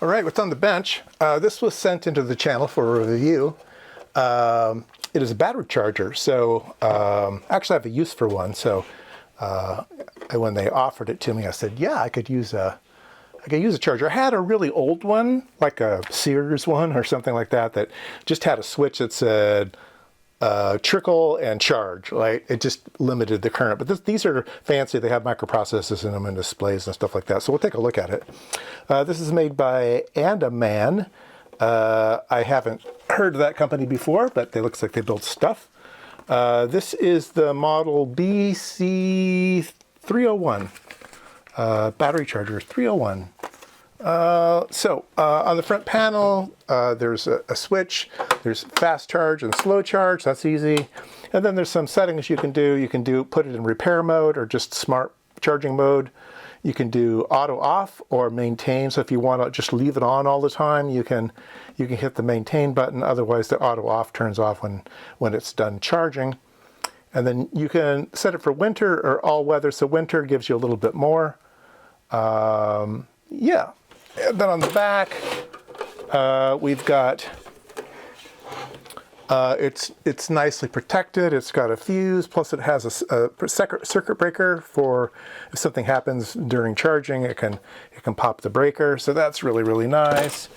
All right, what's on the bench? This was sent into the channel for a review. It is a battery charger, so actually I have a use for one. So when they offered it to me, I said, yeah, I could use a charger. I had a really old one, like a Sears one or something like that, that just had a switch that said trickle and charge. Like it just limited the current. But these are fancy. They have microprocessors in them and displays and stuff like that. So we'll take a look at it. This is made by Andeman. I haven't heard of that company before, but it looks like they build stuff. This is the model BC-301. Battery charger 301. On the front panel, there's a switch. There's fast charge and slow charge. That's easy. And then there's some settings you can do. You can put it in repair mode or just smart charging mode. You can do auto off or maintain. So if you want to just leave it on all the time, you can hit the maintain button. Otherwise, the auto off turns off when it's done charging. And then you can set it for winter or all weather. So winter gives you a little bit more. Yeah. And then on the back, we've got, it's nicely protected. It's got a fuse, plus it has a circuit breaker for if something happens during charging, it can pop the breaker. So that's really, really nice.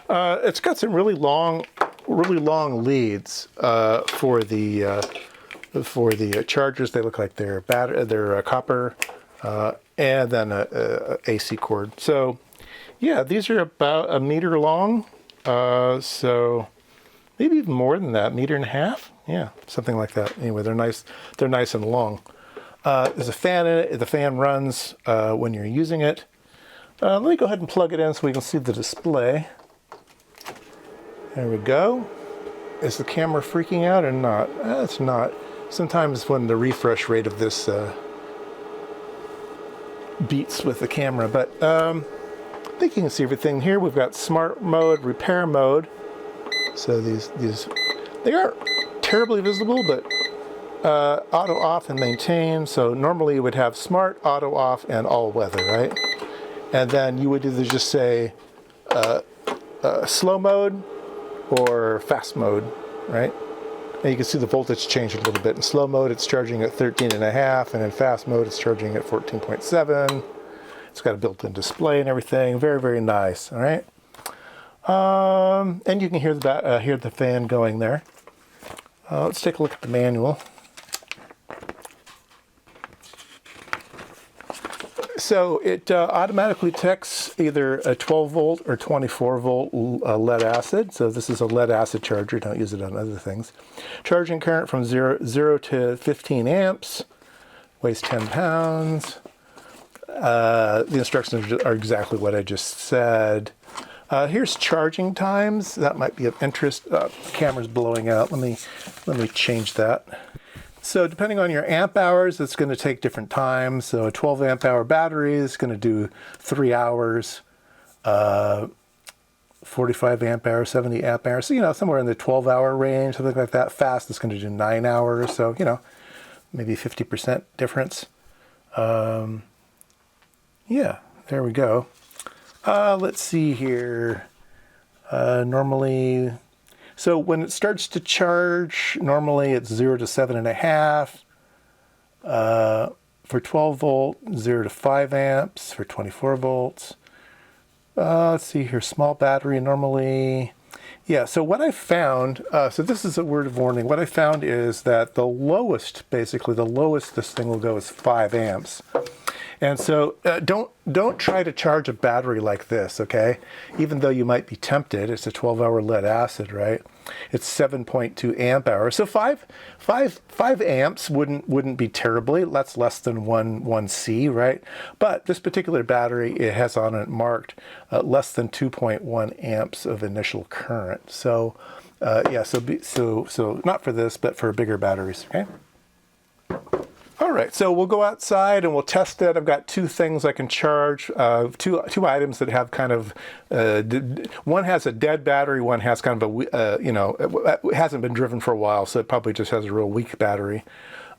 It's got some really long leads for the chargers. They look like they're copper, and then a AC cord. So yeah, these are about 1 meter long. So maybe even more than that, 1.5 meters. Yeah, something like that. Anyway, they're nice. They're nice and long. There's a fan in it. The fan runs when you're using it. Let me go ahead and plug it in so we can see the display. There we go. Is the camera freaking out or not? It's not. Sometimes when the refresh rate of this beats with the camera, but I think you can see everything here. We've got smart mode, repair mode. So these they aren't terribly visible, but auto off and maintain. So normally you would have smart, auto off, and all weather, right? And then you would either just say slow mode or fast mode, right? And you can see the voltage change a little bit. In slow mode, it's charging at 13.5, and in fast mode, it's charging at 14.7. It's got a built-in display and everything. Very, very nice. All right. And you can hear the fan going there. Let's take a look at the manual. So it automatically detects either a 12 volt or 24 volt lead acid. So this is a lead acid charger. Don't use it on other things. Charging current from 0 to 15 amps. Weighs 10 pounds. The instructions are exactly what I just said. Here's charging times. That might be of interest. The camera's blowing out. Let me change that. So depending on your amp hours, it's going to take different times. So a 12 amp hour battery is going to do 3 hours, 45 amp hours, 70 amp hours. So, somewhere in the 12-hour range, something like that. Fast is going to do 9 hours. So, maybe 50% difference. Yeah, there we go. Let's see here. Normally, so when it starts to charge, normally it's 0 to 7.5. For 12 volt, 0 to 5 amps. For 24 volts. Let's see here, small battery normally. Yeah, so what I found, so this is a word of warning. What I found is that the lowest this thing will go is 5 amps. And so don't try to charge a battery like this, okay? Even though you might be tempted, it's a 12-hour lead acid, right? It's 7.2 amp hours. So 5 amps wouldn't be terribly. That's less than 1 C, right? But this particular battery, it has on it marked less than 2.1 amps of initial current. So yeah, so not for this, but for bigger batteries, okay? All right, so we'll go outside and we'll test it. I've got 2 things I can charge, two items that have kind of, one has a dead battery, one has kind of a, it hasn't been driven for a while, so it probably just has a real weak battery.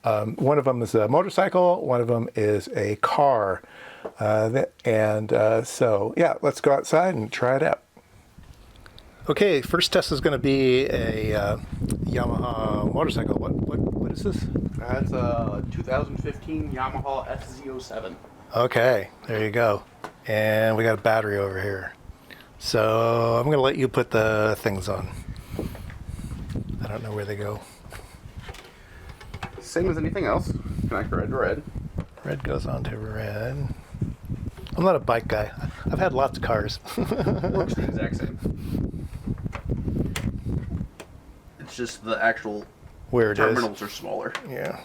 One of them is a motorcycle, one of them is a car. So yeah, let's go outside and try it out. Okay, first test is going to be a Yamaha motorcycle. What is this? That's a 2015 Yamaha FZ07. Okay, there you go. And we got a battery over here. So I'm going to let you put the things on. I don't know where they go. Same as anything else. Connect red to red. Red goes on to red. I'm not a bike guy. I've had lots of cars. Works the exact same. It's just the actual Where it terminals are smaller. Yeah.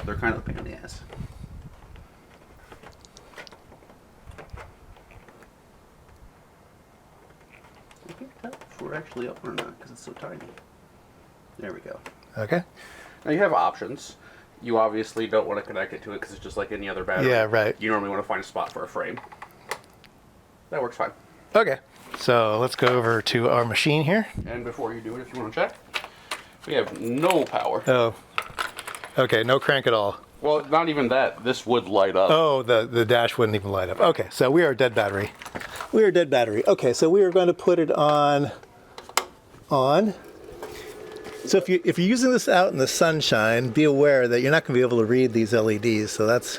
They're kind of a pain in the ass. I can't tell if we're actually up or not because it's so tiny. There we go. Okay. Now you have options. You obviously don't want to connect it to it because it's just like any other battery. Yeah, right. You normally want to find a spot for a frame. That works fine. Okay. So let's go over to our machine here. And before you do it, if you want to check, we have no power. Oh. Okay, no crank at all. Well, not even that. This would light up. Oh, the dash wouldn't even light up. Okay, so we are dead battery. We are dead battery. Okay, so we are going to put it on. So if you're using this out in the sunshine, be aware that you're not going to be able to read these LEDs. So that's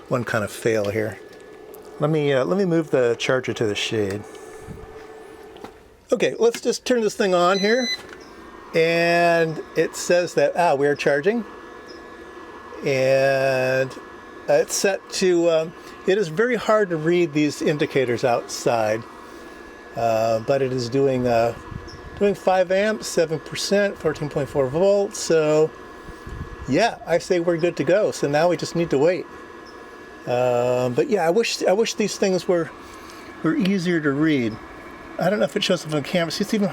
one kind of fail here. Let me move the charger to the shade. Okay, let's just turn this thing on here, and it says that we are charging, and it's set to. It is very hard to read these indicators outside, but it is doing 5 amps, 7%, 14.4 volts. So yeah, I say we're good to go. So now we just need to wait. But yeah, I wish these things were easier to read. I don't know if it shows up on camera. It's even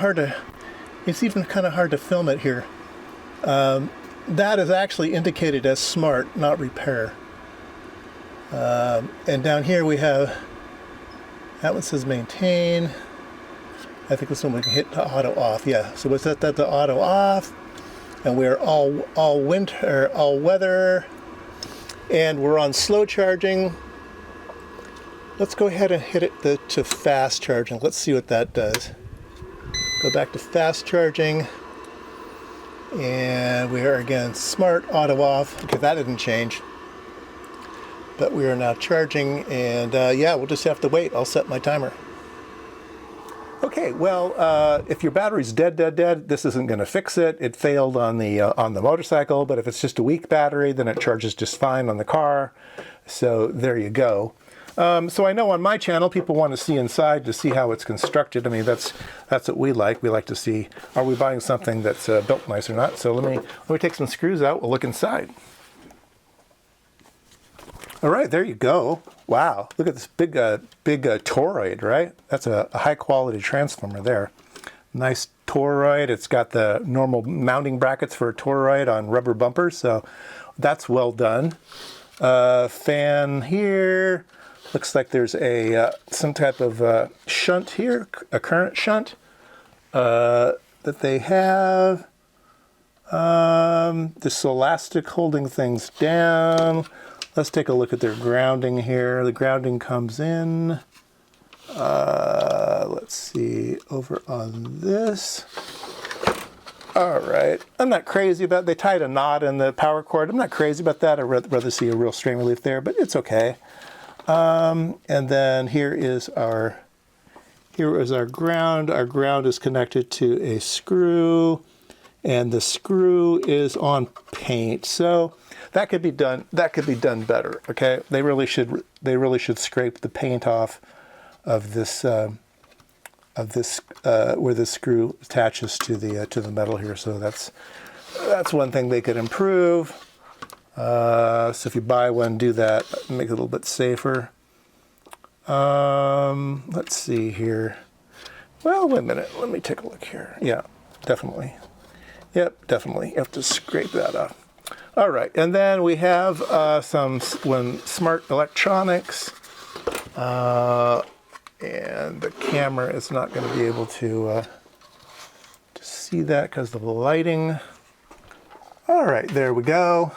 kind of hard to film it here. That is actually indicated as smart, not repair. And down here we have, that one says maintain. I think this one we can hit the auto off. Yeah, so we'll set that to auto off, and we're all winter, all weather, and we're on slow charging. Let's go ahead and hit it to fast charging. Let's see what that does. Go back to fast charging, and we are again smart auto off. Okay, that didn't change, but we are now charging, and yeah, we'll just have to wait. I'll set my timer. Okay, well, if your battery's dead, this isn't going to fix it. It failed on the motorcycle, but if it's just a weak battery, then it charges just fine on the car. So there you go. So I know on my channel, people want to see inside to see how it's constructed. I mean, that's what we like. We like to see, are we buying something that's built nice or not? So let me take some screws out. We'll look inside. All right, there you go. Wow, look at this big toroid, right? That's a high quality transformer there. Nice toroid. It's got the normal mounting brackets for a toroid on rubber bumpers, so that's well done. Fan here. Looks like there's some type of shunt here, a current shunt that they have. This elastic holding things down. Let's take a look at their grounding here. The grounding comes in. Let's see, over on this. All right, I'm not crazy about, they tied a knot in the power cord. I'm not crazy about that. I'd rather see a real strain relief there, but it's okay. And then here is our ground. Our ground is connected to a screw, and the screw is on paint. So that could be done better. Okay, they really should scrape the paint off of this where the screw attaches to the metal here. So that's one thing they could improve. So if you buy one, do that. Make it a little bit safer. Let's see here. Well, wait a minute. Let me take a look here. Yeah, definitely. Yep, definitely. You have to scrape that off. All right, and then we have some smart electronics, and the camera is not going to be able to see that because of the lighting. All right, there we go.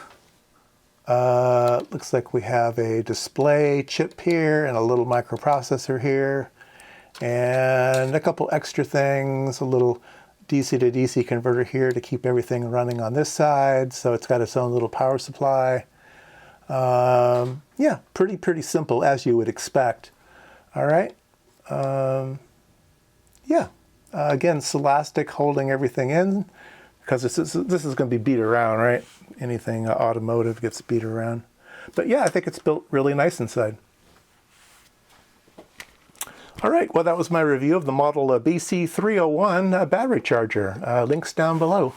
Looks like we have a display chip here and a little microprocessor here, and a couple extra things, a little DC to DC converter here to keep everything running on this side. So it's got its own little power supply. Yeah, pretty simple as you would expect. All right. Yeah. Again, Celastic holding everything in because this is going to be beat around, right? Anything automotive gets beat around. But yeah, I think it's built really nice inside. All right, well, that was my review of the model BC-301 battery charger. Links down below.